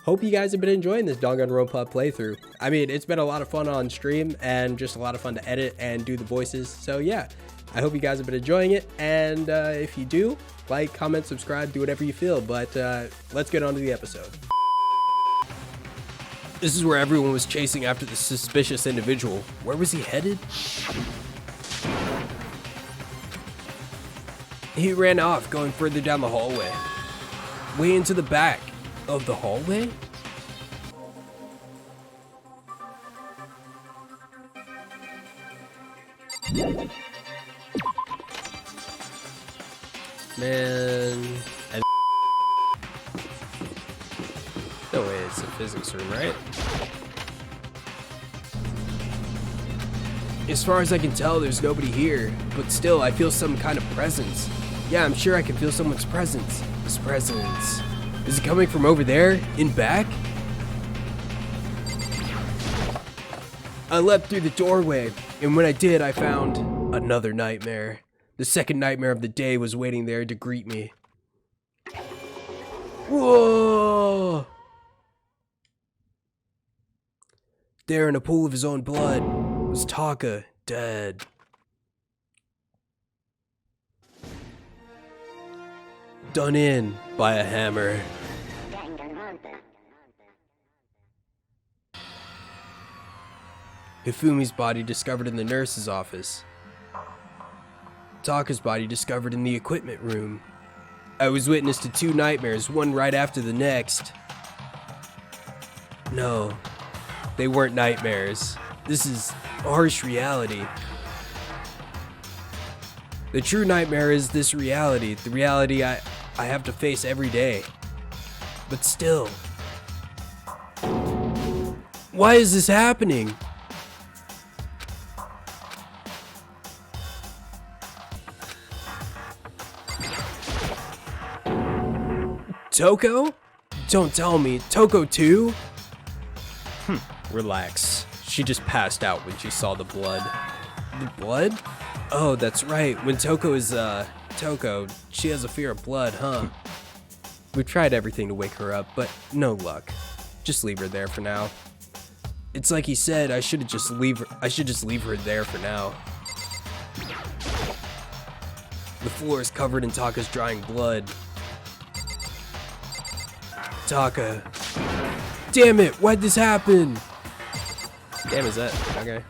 Hope you guys have been enjoying this Danganronpa playthrough. I mean, it's been a lot of fun on stream and just a lot of fun to edit and do the voices. So yeah, I hope you guys have been enjoying it. And if you do, like, comment, subscribe, do whatever you feel. But let's get on to the episode. This is where everyone was chasing after the suspicious individual. Where was he headed? He ran off, going further down the hallway. Way into the back of the hallway? Man, no way, it's a physics room, right? As far as I can tell, there's nobody here, but still, I feel some kind of presence. Yeah, I'm sure I can feel someone's presence. This presence. Is it coming from over there? In back? I leapt through the doorway, and when I did, I found another nightmare. The second nightmare of the day was waiting there to greet me. Whoa! There in a pool of his own blood was Taka, dead. Done in by a hammer. Danganronpa. Hifumi's body discovered in the nurse's office. Taka's body discovered in the equipment room. I was witness to two nightmares, one right after the next. No, they weren't nightmares. This is harsh reality. The true nightmare is this reality, the reality I have to face every day. But still, why is this happening? Toko? Don't tell me, Toko too? Relax. She just passed out when she saw the blood. The blood? Oh, that's right. When Toko is, Toko, she has a fear of blood, huh? We've tried everything to wake her up, but no luck. Just leave her there for now. It's like he said, I should just leave her there for now. The floor is covered in Taka's drying blood. Taka. Damn it, why'd this happen? Damn, is that? Okay.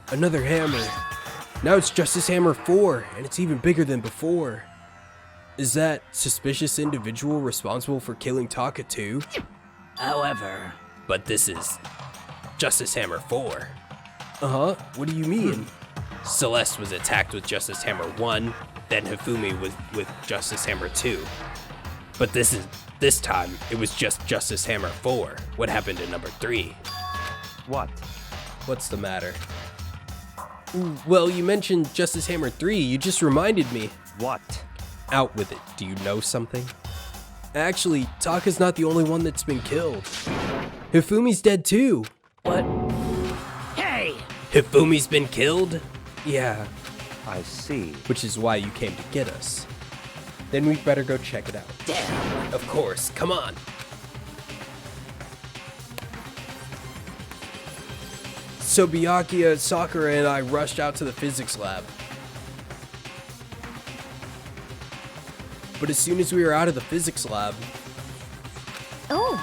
Another hammer. Now it's Justice Hammer 4, and it's even bigger than before. Is that suspicious individual responsible for killing Taka too? However, But this is Justice Hammer 4. Uh-huh, what do you mean? Celeste was attacked with Justice Hammer 1, then Hifumi was with Justice Hammer 2. But this time, it was just Justice Hammer 4. What happened in number 3? what? What's the matter? Well, you mentioned Justice Hammer 3, you just reminded me. What? Out with it, do you know something? Actually, Taka's not the only one that's been killed. Hifumi's dead too. What? Hey! Hifumi's been killed? Yeah, I see. which is why you came to get us. Then we'd better go check it out. Damn. Of course, come on. So Byakuya, Sakura, and I rushed out to the physics lab. But as soon as we were out of the physics lab... Oh,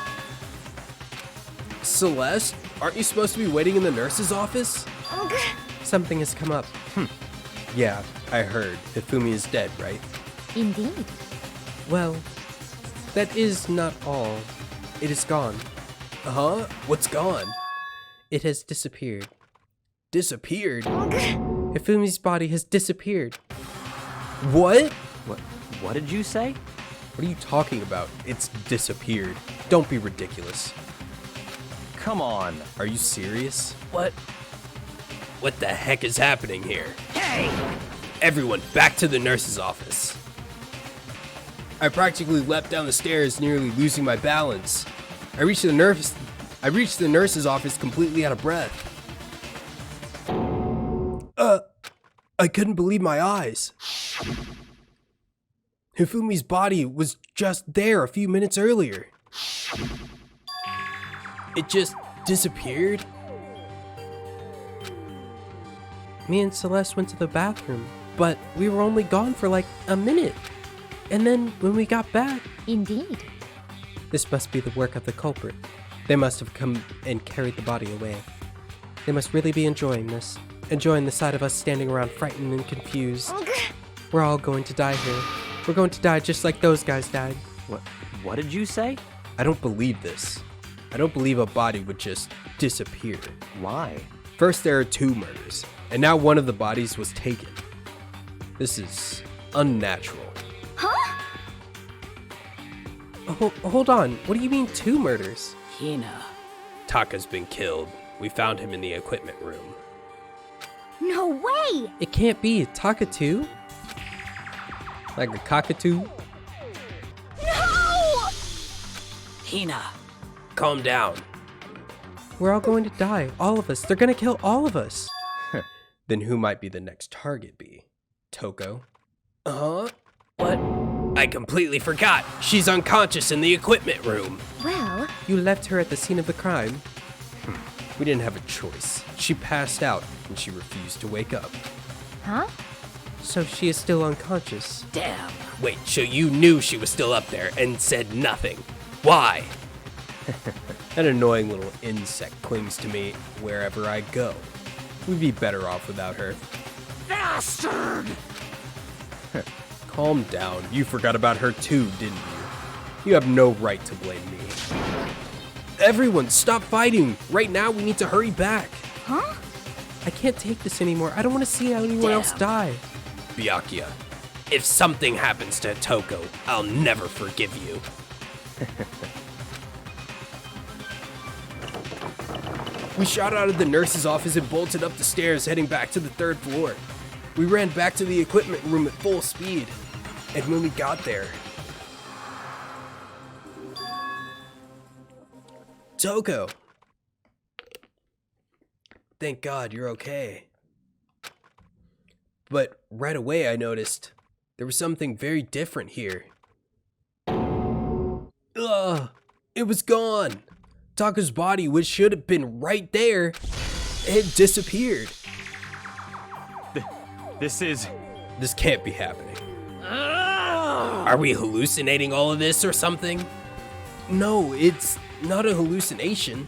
Celeste, aren't you supposed to be waiting in the nurse's office? ugh. Something has come up. Yeah, I heard. Hifumi is dead, right? Indeed. Well, that is not all. It is gone. Uh-huh? What's gone? It has disappeared. Disappeared? Ugh. Hifumi's body has disappeared. What? What did you say? What are you talking about? It's disappeared. Don't be ridiculous. Come on. Are you serious? What the heck is happening here? Hey! Everyone, back to the nurse's office. I practically leapt down the stairs, nearly losing my balance. I reached the nurse's office completely out of breath. I couldn't believe my eyes. Hifumi's body was just there a few minutes earlier. It just disappeared? Me and Celeste went to the bathroom, but we were only gone for like a minute. And then when we got back... Indeed. This must be the work of the culprit. They must have come and carried the body away. They must really be enjoying this. Enjoying the sight of us standing around frightened and confused. We're all going to die here. We're going to die just like those guys died. What did you say? I don't believe this. I don't believe a body would just disappear. Why? First there are 2 murders, and now one of the bodies was taken. This is unnatural. Huh? Hold on, what do you mean 2 murders? Hina. Taka's been killed. We found him in the equipment room. No way! It can't be. Taka too? Like a cockatoo? No! Hina. Calm down. We're all going to die. All of us. They're gonna kill all of us. Then who might be the next target be? Toko? What? I completely forgot. She's unconscious in the equipment room. Well, You left her at the scene of the crime? We didn't have a choice. She passed out and she refused to wake up. huh? So she is still unconscious. Damn. Wait, so you knew she was still up there and said nothing? Why? That annoying little insect clings to me wherever I go. We'd be better off without her. Bastard! Calm down. You forgot about her too, didn't you? You have no right to blame me. Everyone, stop fighting! Right now, we need to hurry back. Huh? I can't take this anymore. I don't want to see anyone else die. Byakuya, if something happens to Toko, I'll never forgive you. We shot out of the nurse's office and bolted up the stairs, heading back to the 3rd floor. We ran back to the equipment room at full speed. And when we got there... Toko! Thank God you're okay. But right away I noticed there was something very different here. Ugh! It was gone! Taka's body, which should have been right there, it disappeared. This can't be happening. Are we hallucinating all of this or something? No, it's not a hallucination.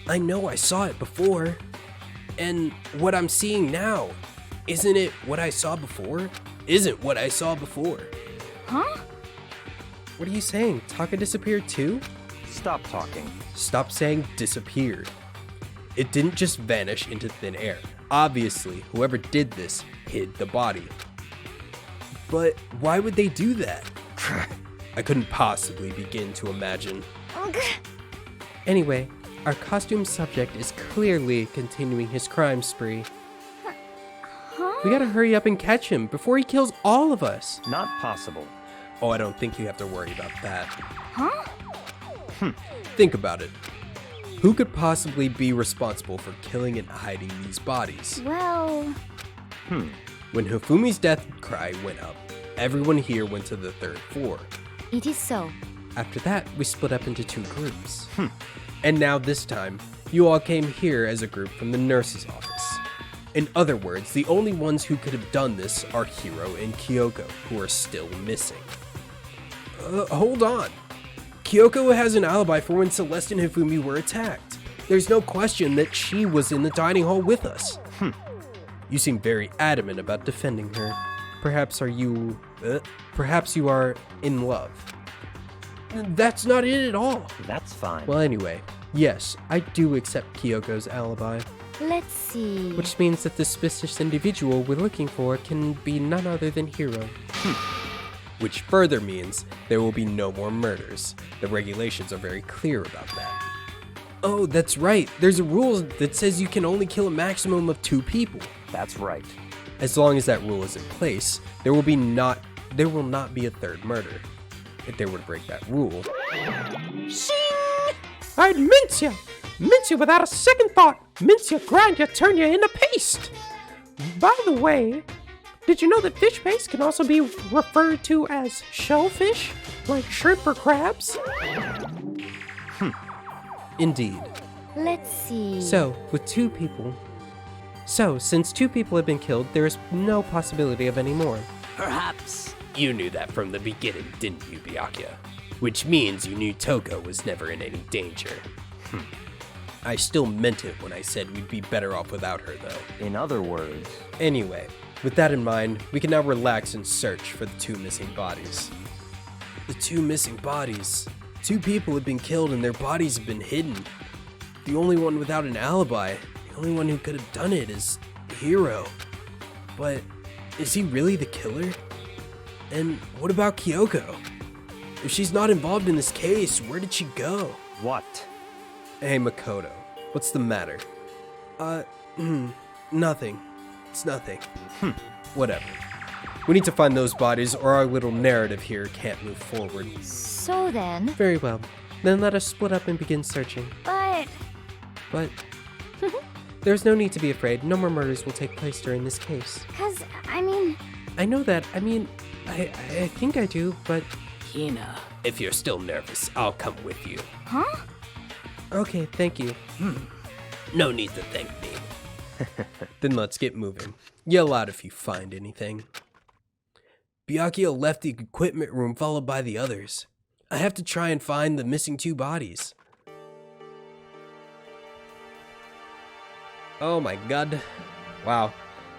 I know I saw it before. And what I'm seeing now, isn't it what I saw before? Isn't what I saw before. Huh? What are you saying? Taka disappeared too? Stop talking. Stop saying disappeared. It didn't just vanish into thin air. Obviously, whoever did this hid the body. But why would they do that? I couldn't possibly begin to imagine. Anyway, our costume subject is clearly continuing his crime spree. We gotta hurry up and catch him before he kills all of us. Not possible. Oh, I don't think you have to worry about that. Huh? Think about it. Who could possibly be responsible for killing and hiding these bodies? Well, When Hifumi's death cry went up, everyone here went to the 3rd floor. it is so. After that, we split up into 2 groups. And now this time, you all came here as a group from the nurse's office. In other words, the only ones who could have done this are Hiro and Kyoko, who are still missing. Hold on. Kyoko has an alibi for when Celeste and Hifumi were attacked. There's no question that she was in the dining hall with us. You seem very adamant about defending her. Perhaps you are in love. That's not it at all. That's fine. Well, anyway, yes, I do accept Kyoko's alibi, Let's see. which means that the suspicious individual we're looking for can be none other than Hiro. Which further means there will be no more murders. The regulations are very clear about that. Oh, that's right. There's a rule that says you can only kill a maximum of 2 people. That's right. As long as that rule is in place, there will not be a 3rd murder. If they were to break that rule. I'd mince you! Mince you without a second thought! Mince you, grind you, turn you into paste! By the way, Did you know that fish paste can also be referred to as shellfish, like shrimp or crabs? Indeed. Let's see. Since two people have been killed, there is no possibility of any more. Perhaps. You knew that from the beginning, didn't you, Byakuya? Which means you knew Toko was never in any danger. I still meant it when I said we'd be better off without her, though. In other words, Anyway, with that in mind, we can now relax and search for the two missing bodies. The two missing bodies. Two people have been killed and their bodies have been hidden. The only one without an alibi, the only one who could have done it is Hiro. But is he really the killer? And what about Kyoko? If she's not involved in this case, where did she go? what? Hey, Makoto, what's the matter? Nothing. It's nothing. Whatever. We need to find those bodies or our little narrative here can't move forward. So then, Very well. Then let us split up and begin searching. but But there's no need to be afraid. No more murders will take place during this case. I I know that. I think I do, but Hina. If you're still nervous, I'll come with you. huh? okay, thank you. No need to thank me. Then let's get moving. Yell out if you find anything. Byakuya left the equipment room followed by the others. I have to try and find the missing two bodies. Oh my god. Wow.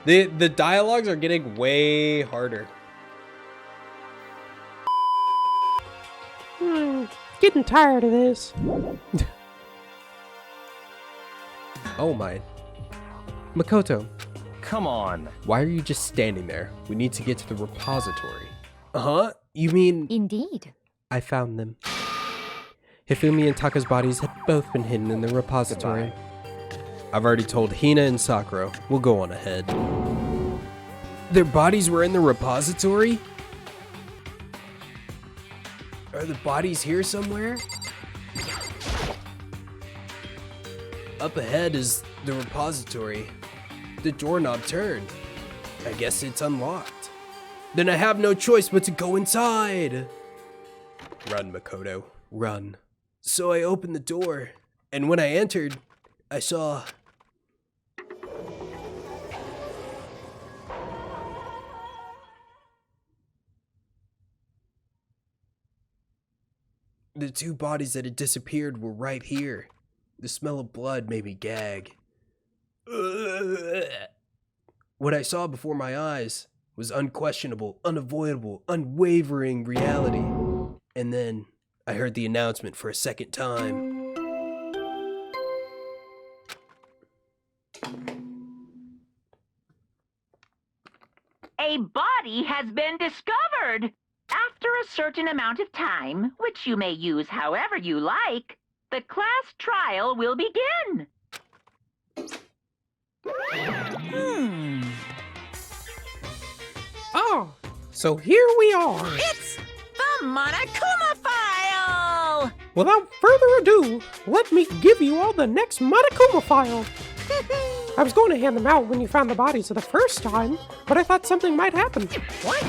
The dialogues are getting way harder. Getting tired of this. Oh my. Makoto, Come on. why are you just standing there? We need to get to the repository. Huh? You mean... Indeed. I found them. Hifumi and Taka's bodies had both been hidden in the repository. I've already told Hina and Sakura. We'll go on ahead. Their bodies were in the repository? Are the bodies here somewhere? Up ahead is the repository. The doorknob turned. I guess it's unlocked. Then I have no choice but to go inside. Run, Makoto, run. So I opened the door, and when I entered, I saw... the two bodies that had disappeared were right here. The smell of blood made me gag. What I saw before my eyes was unquestionable, unavoidable, unwavering reality. And then I heard the announcement for a second time. A body has been discovered. After a certain amount of time, which you may use however you like, the class trial will begin. Oh, so here we are. It's the Monokuma file! Without further ado, let me give you all the next Monokuma file. I was going to hand them out when you found the bodies the first time, but I thought something might happen. What?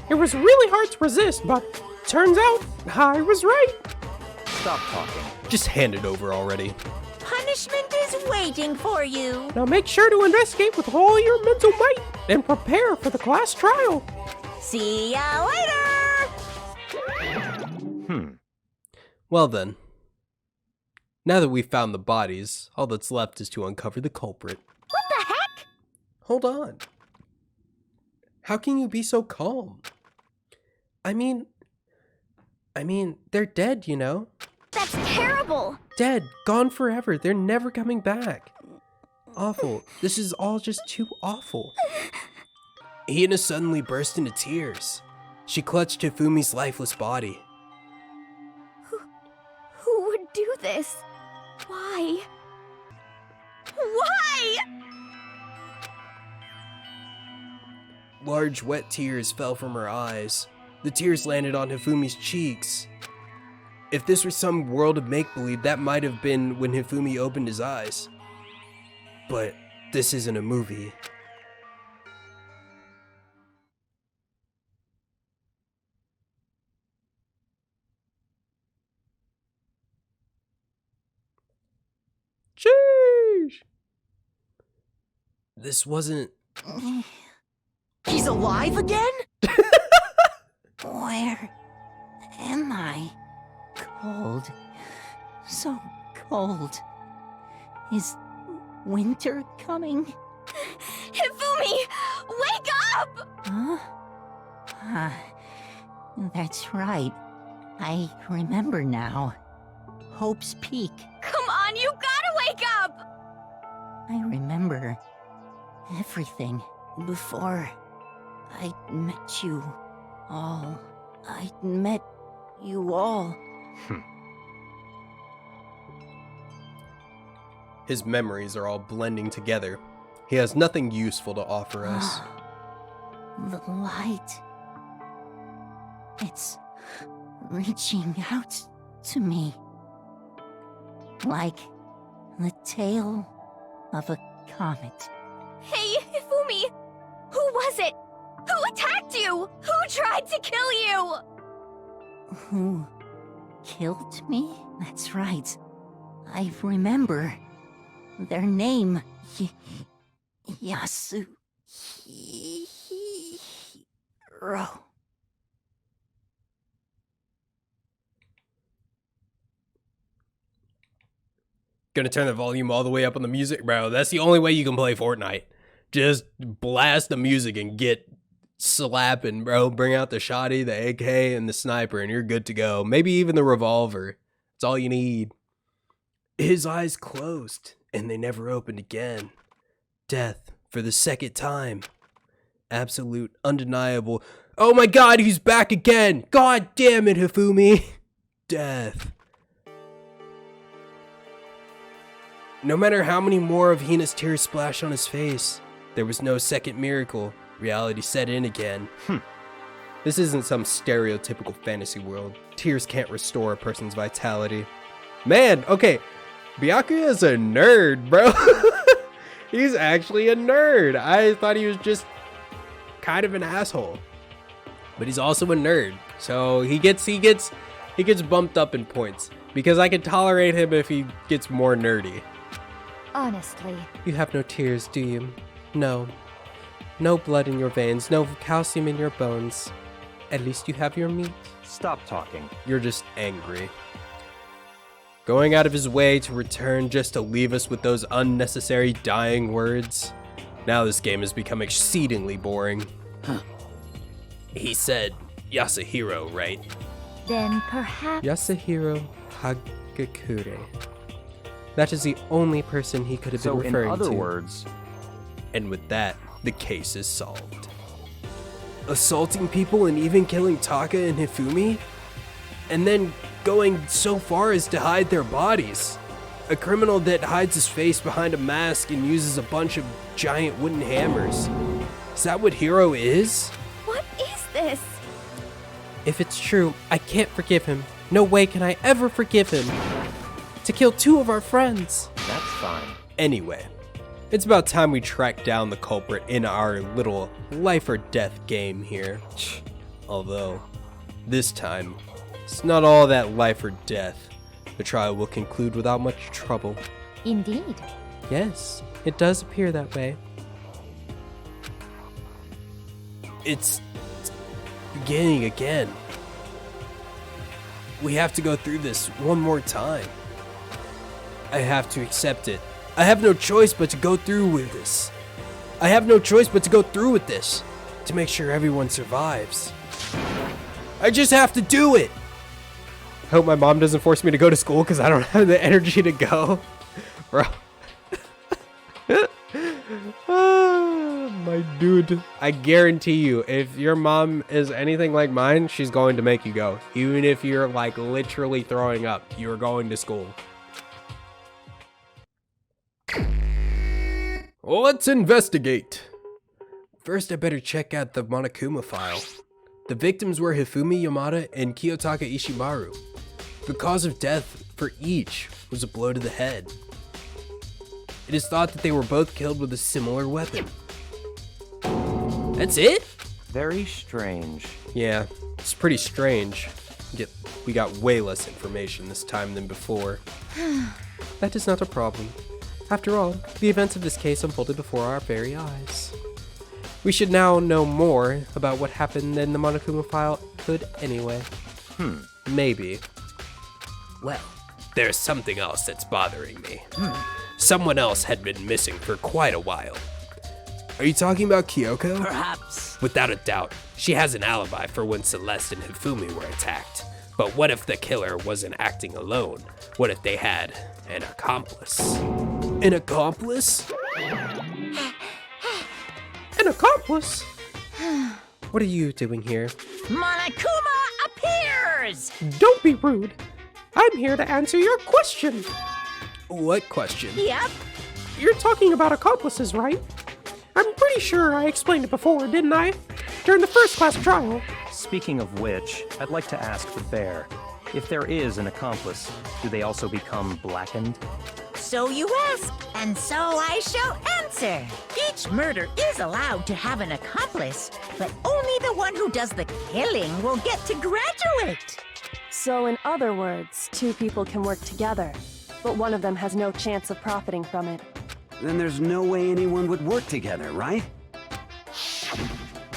It was really hard to resist, but turns out I was right. Stop talking. Just hand it over already. Punishment is waiting for you. Now make sure to investigate with all your mental might and prepare for the class trial. See ya later! Well then. Now that we've found the bodies, all that's left is to uncover the culprit. What the heck? Hold on. How can you be so calm? I mean, they're dead, you know? That's terrible. Dead, gone forever. They're never coming back. Awful. This is all just too awful. Hina suddenly burst into tears. She clutched Hifumi's lifeless body. Who would do this? Why? Why? Large wet tears fell from her eyes. The tears landed on Hifumi's cheeks. If this were some world of make-believe, that might have been when Hifumi opened his eyes. But this isn't a movie. This wasn't... He's alive again? Where am I? Cold. So cold. Is winter coming? Hifumi! Wake up! Huh? That's right. I remember now. Hope's Peak. Come on, you gotta wake up! I remember everything before I met you all. I met you all. His memories are all blending together. He has nothing useful to offer us. The light. It's reaching out to me. Like the tail of a comet. Hey, Hifumi! Who was it? Who attacked you? Who tried to kill you? Who killed me? That's right. I remember. Their name. Yasuhiro. Gonna turn the volume all the way up on the music, bro. That's the only way you can play Fortnite. Just blast the music and get slapping, bro. Bring out the shotty, the AK, and the sniper, and you're good to go. Maybe even the revolver. That's all you need. His eyes closed, and they never opened again. Death for the second time. Absolute, undeniable. Oh my god, he's back again! God damn it, Hifumi! Death. No matter how many more of Hina's tears splashed on his face, there was no second miracle. Reality set in again. This isn't some stereotypical fantasy world. Tears can't restore a person's vitality. Man, okay, Byakuya is a nerd, bro. He's actually a nerd. I thought he was just kind of an asshole. But he's also a nerd. So he gets bumped up in points. Because I can tolerate him if he gets more nerdy. Honestly. You have no tears, do you? No. No blood in your veins, no calcium in your bones. At least you have your meat. Stop talking. You're just angry. Going out of his way to return just to leave us with those unnecessary dying words. Now this game has become exceedingly boring. He said Yasuhiro, right? Then perhaps... Yasuhiro Hagakure. That is the only person he could have been So in referring other to. words, And with that, the case is solved. Assaulting people and even killing Taka and Hifumi? And then going so far as to hide their bodies. A criminal that hides his face behind a mask and uses a bunch of giant wooden hammers. Is that what Hiro is? What is this? If it's true, I can't forgive him. No way can I ever forgive him. To kill two of our friends. that's fine. Anyway, it's about time we track down the culprit in our little life or death game here. Although, this time, it's not all that life or death. The trial will conclude without much trouble. Indeed. Yes, it does appear that way. It's beginning again. We have to go through this one more time. I have to accept it. I have no choice but to go through with this. I have no choice but to go through with this to make sure everyone survives. I just have to do it. I hope my mom doesn't force me to go to school because I don't have the energy to go. Bro. My dude. I guarantee you, if your mom is anything like mine, she's going to make you go. Even if you're like literally throwing up, you're going to school. Let's investigate. First, I better check out the Monokuma file. The victims were Hifumi Yamada and Kiyotaka Ishimaru. The cause of death for each was a blow to the head. It is thought that they were both killed with a similar weapon. That's it? Very strange. Yeah, it's pretty strange. Yet we got way less information this time than before. That is not a problem. After all, the events of this case unfolded before our very eyes. We should now know more about what happened than the Monokuma file could anyway. Maybe. Well, there's something else that's bothering me. Someone else had been missing for quite a while. Are you talking about Kyoko? Perhaps. Without a doubt, she has an alibi for when Celeste and Hifumi were attacked. But what if the killer wasn't acting alone? What if they had an accomplice? An accomplice? An accomplice? What are you doing here? Monokuma appears! Don't be rude. I'm here to answer your question. What question? Yep. You're talking about accomplices, right? I'm pretty sure I explained it before, didn't I? During the first class trial. Speaking of which, I'd like to ask the bear, if there is an accomplice, do they also become blackened? So you ask, and so I shall answer. Each murder is allowed to have an accomplice, but only the one who does the killing will get to graduate. So in other words, two people can work together, but one of them has no chance of profiting from it. Then there's no way anyone would work together, right?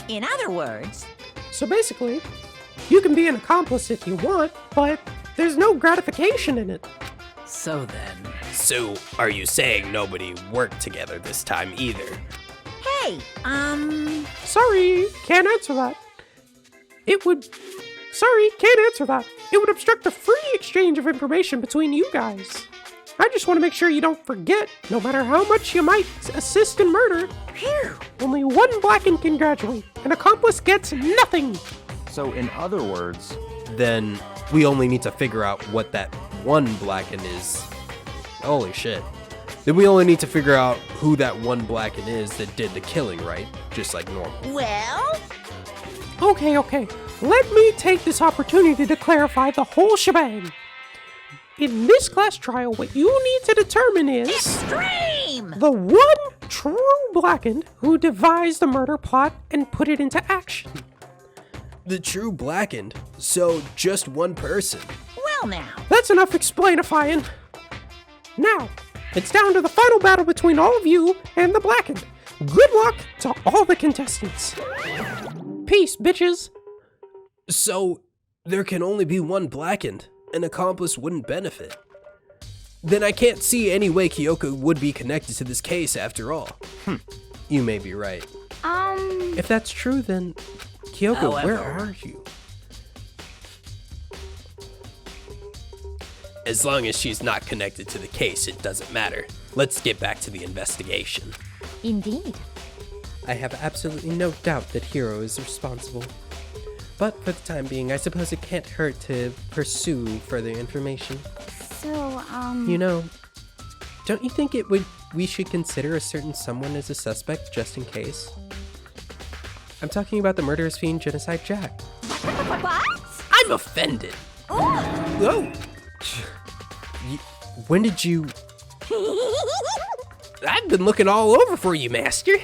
In other words, So basically, you can be an accomplice if you want, but there's no gratification in it. so then. So, are you saying nobody worked together this time either? Hey, Sorry, can't answer that. Sorry, can't answer that. It would obstruct the free exchange of information between you guys. I just want to make sure you don't forget, no matter how much you might assist in murder, phew. only one blackened can graduate. An accomplice gets nothing. So in other words, Then we only need to figure out what that one blackened is. Holy shit. Then we only need to figure out who that one blackened is that did the killing, right? Just like normal. Well, Okay. Let me take this opportunity to clarify the whole shebang. In this class trial, what you need to determine is extreme! the one true blackened who devised the murder plot and put it into action. The true blackened. So just one person. Well now, That's enough explainifying. Now, it's down to the final battle between all of you and the blackened. Good luck to all the contestants. Peace, bitches. So there can only be one blackened. An accomplice wouldn't benefit. Then I can't see any way Kyoko would be connected to this case after all. You may be right. If that's true, then Kyoko, where However- are you? As long as she's not connected to the case, it doesn't matter. Let's get back to the investigation. Indeed. I have absolutely no doubt that Hiro is responsible. But for the time being, I suppose it can't hurt to pursue further information. So, You know, don't you think we should consider a certain someone as a suspect just in case? I'm talking about the murderous fiend Genocide Jack. What? I'm offended. Oh. When did you... I've been looking all over for you, Master.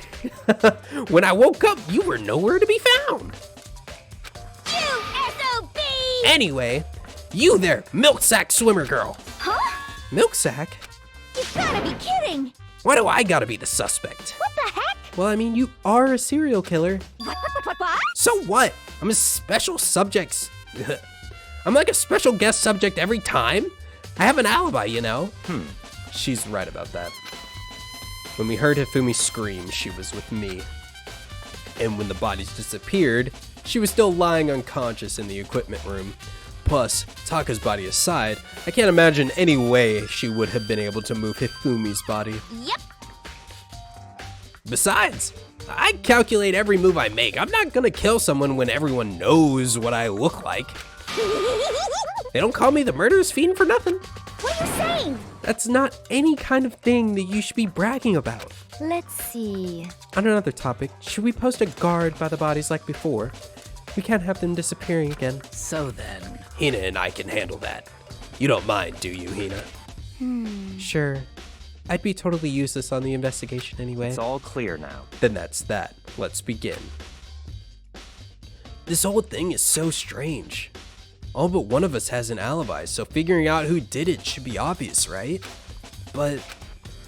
When I woke up, you were nowhere to be found. You SOB! Anyway, you there, milk sack swimmer girl. Huh? Milk sack? You gotta be kidding! Why do I gotta be the suspect? What the heck? Well, I mean, you are a serial killer. What? So what? I'm a special subject. I'm like a special guest subject every time. I have an alibi, you know? She's right about that. When we heard Hifumi scream, she was with me. And when the bodies disappeared, she was still lying unconscious in the equipment room. Plus, Taka's body aside, I can't imagine any way she would have been able to move Hifumi's body. Yep. Besides, I calculate every move I make. I'm not gonna kill someone when everyone knows what I look like. They don't call me the murderous fiend for nothing. What are you saying? That's not any kind of thing that you should be bragging about. Let's see. On another topic, should we post a guard by the bodies like before? We can't have them disappearing again. so then. Hina and I can handle that. You don't mind, do you, Hina? Sure. I'd be totally useless on the investigation anyway. it's all clear now. Then that's that. Let's begin. This whole thing is so strange. All but one of us has an alibi, so figuring out who did it should be obvious, right? But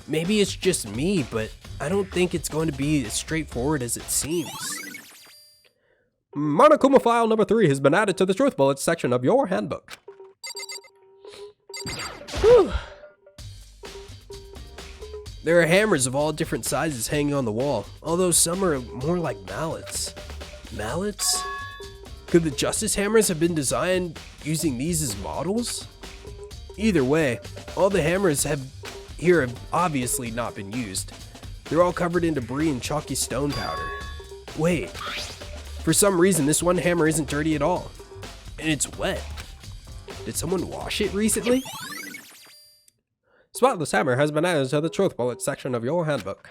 Maybe it's just me, but I don't think it's going to be as straightforward as it seems. Monokuma file number 3 has been added to the truth bullets section of your handbook. Whew. There are hammers of all different sizes hanging on the wall, although some are more like mallets. Mallets? Could the Justice Hammers have been designed using these as models? Either way, all the hammers here have obviously not been used. They're all covered in debris and chalky stone powder. Wait, for some reason this one hammer isn't dirty at all, and it's wet. Did someone wash it recently? Spotless hammer has been added to the truth bullet section of your handbook.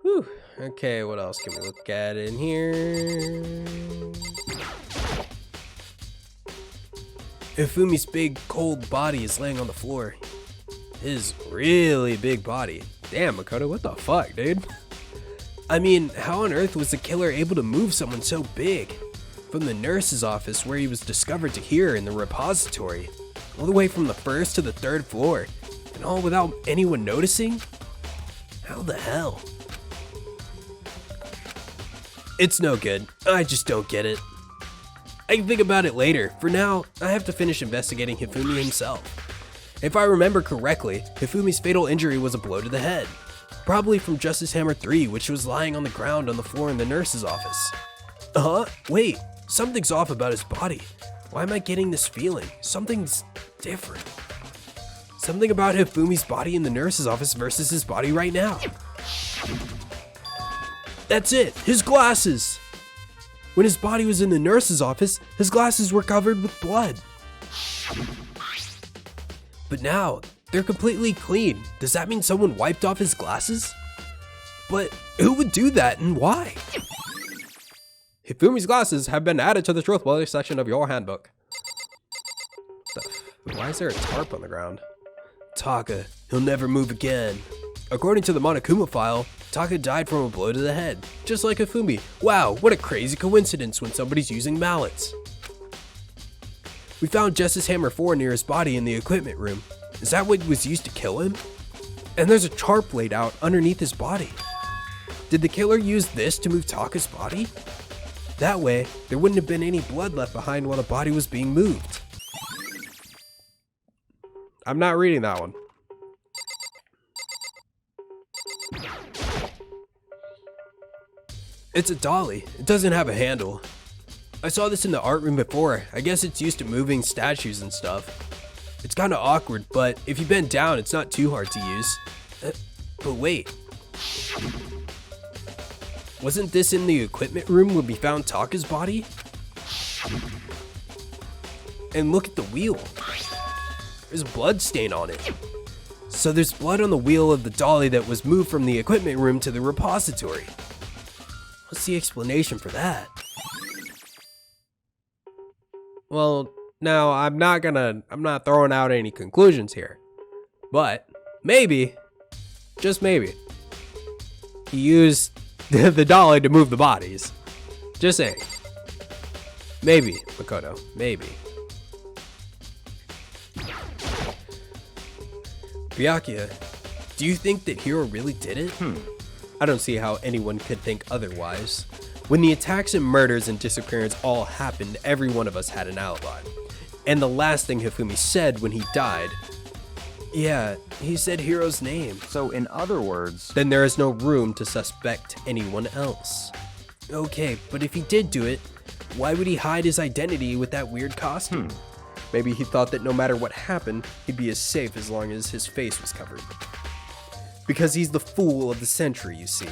Whew. Okay, what else can we look at in here? Hifumi's big, cold body is laying on the floor. His really big body. Damn, Makoto, what the fuck, dude? I mean, how on earth was the killer able to move someone so big? From the nurse's office where he was discovered to here in the repository, all the way from the 1st to the 3rd floor, and all without anyone noticing? How the hell? It's no good. I just don't get it. I can think about it later. For now, I have to finish investigating Hifumi himself. If I remember correctly, Hifumi's fatal injury was a blow to the head. Probably from Justice Hammer 3, which was lying on the ground on the floor in the nurse's office. Wait, something's off about his body. Why am I getting this feeling? Something's different. Something about Hifumi's body in the nurse's office versus his body right now. That's it, his glasses! When his body was in the nurse's office, his glasses were covered with blood. But now, they're completely clean. Does that mean someone wiped off his glasses? But who would do that and why? Hifumi's glasses have been added to the truth bullet section of your handbook. Why is there a tarp on the ground? Taka, he'll never move again. According to the Monokuma file, Taka died from a blow to the head, just like Hifumi. Wow, what a crazy coincidence when somebody's using mallets. We found Justice Hammer 4 near his body in the equipment room. Is that what was used to kill him? And there's a tarp laid out underneath his body. Did the killer use this to move Taka's body? That way, there wouldn't have been any blood left behind while the body was being moved. I'm not reading that one. It's a dolly. It doesn't have a handle. I saw this in the art room before. I guess it's used to moving statues and stuff. It's kind of awkward, but if you bend down, it's not too hard to use. But wait. Wasn't this in the equipment room where we found Taka's body? And look at the wheel. There's a blood stain on it. So there's blood on the wheel of the dolly that was moved from the equipment room to the repository. What's the explanation for that? Well, now I'm not throwing out any conclusions here. But maybe, just maybe, he used the dolly to move the bodies. Just saying. Maybe, Makoto, maybe. Byakuya, do you think that Hiro really did it? I don't see how anyone could think otherwise. When the attacks and murders and disappearance all happened, every one of us had an alibi. And the last thing Hifumi said when he died, yeah, he said Hiro's name. So in other words, then there is no room to suspect anyone else. Okay, but if he did do it, why would he hide his identity with that weird costume? Maybe he thought that no matter what happened, he'd be as safe as long as his face was covered. Because he's the fool of the century, you see.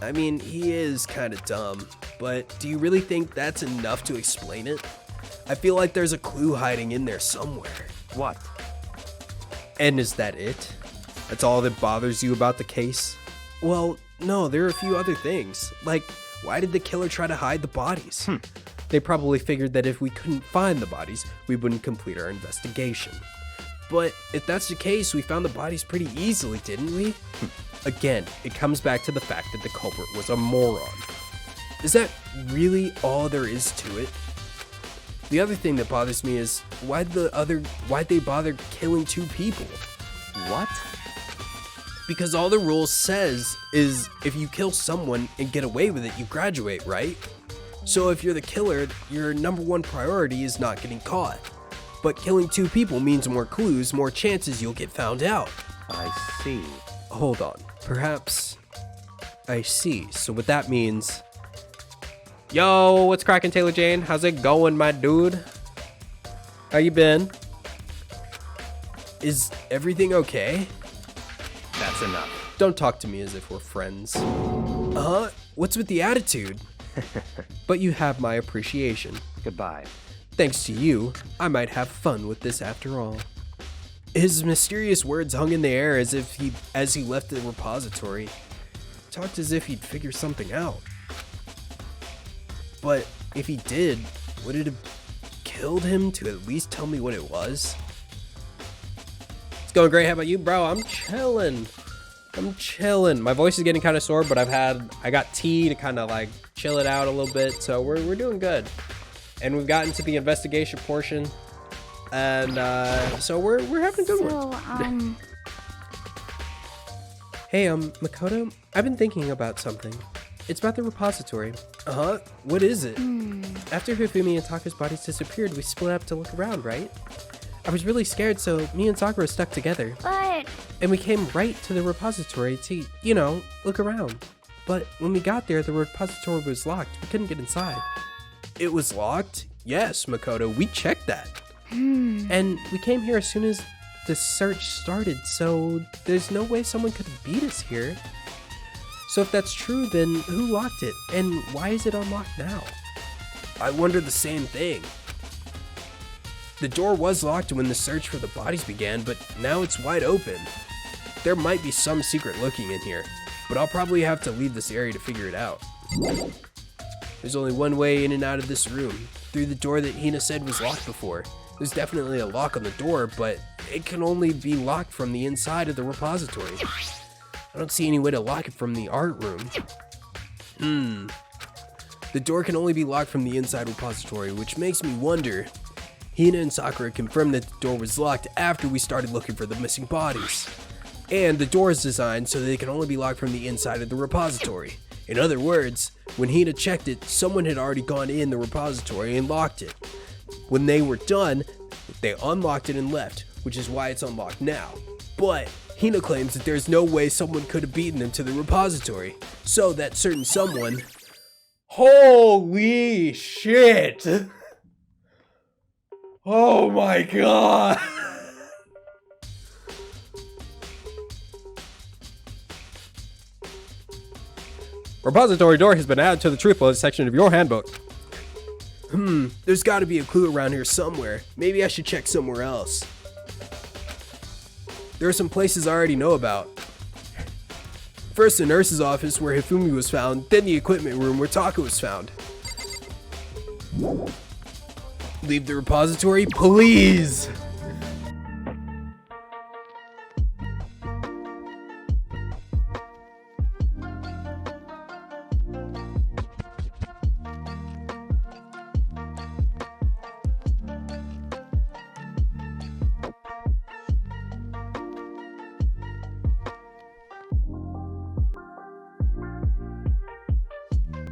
I mean, he is kind of dumb, but do you really think that's enough to explain it? I feel like there's a clue hiding in there somewhere. what? And is that it? That's all that bothers you about the case? Well, no, there are a few other things. Like, why did the killer try to hide the bodies? They probably figured that if we couldn't find the bodies, we wouldn't complete our investigation. But if that's the case, we found the bodies pretty easily, didn't we? Again, it comes back to the fact that the culprit was a moron. Is that really all there is to it? The other thing that bothers me is why'd they bother killing two people? What? Because all the rule says is if you kill someone and get away with it, you graduate, right? So if you're the killer, your number one priority is not getting caught. But killing 2 people means more clues, more chances you'll get found out. I see. Hold on. Perhaps I see. So what that means... Yo, what's cracking, Taylor Jane? How's it going, my dude? How you been? Is everything okay? That's enough. Don't talk to me as if we're friends. What's with the attitude? But you have my appreciation. Goodbye. Thanks to you, I might have fun with this after all. His mysterious words hung in the air as he left the repository. Talked as if he'd figure something out. But if he did, would it have killed him to at least tell me what it was? It's going great. How about you, bro? I'm chilling. My voice is getting kind of sore, but I got tea to kind of like chill it out a little bit. So we're doing good. And we've gotten to the investigation portion. And so we're having a good one. Hey, Makoto, I've been thinking about something. It's about the repository. What is it? After Hifumi and Taka's bodies disappeared, we split up to look around, right? I was really scared, so me and Sakura stuck together. But... And we came right to the repository to, you know, look around. But when we got there, the repository was locked. We couldn't get inside. It was locked? Yes, Makoto, we checked that. And we came here as soon as the search started, so there's no way someone could have beat us here. So if that's true, then who locked it? And why is it unlocked now? I wonder the same thing. The door was locked when the search for the bodies began, but now it's wide open. There might be some secret lurking in here, but I'll probably have to leave this area to figure it out. There's only one way in and out of this room, through the door that Hina said was locked before. There's definitely a lock on the door, but it can only be locked from the inside of the repository. I don't see any way to lock it from the art room. The door can only be locked from the inside repository, which makes me wonder. Hina and Sakura confirmed that the door was locked after we started looking for the missing bodies. And the door is designed so that they can only be locked from the inside of the repository. In other words, when Hina checked it, someone had already gone in the repository and locked it. When they were done, they unlocked it and left, which is why it's unlocked now. But Hina claims that there's no way someone could have beaten them to the repository, so that certain someone... Holy shit! Oh my god! Repository door has been added to the truth bullet section of your handbook. There's gotta be a clue around here somewhere. Maybe I should check somewhere else. There are some places I already know about. First the nurse's office where Hifumi was found, then the equipment room where Taka was found. Leave the repository, please!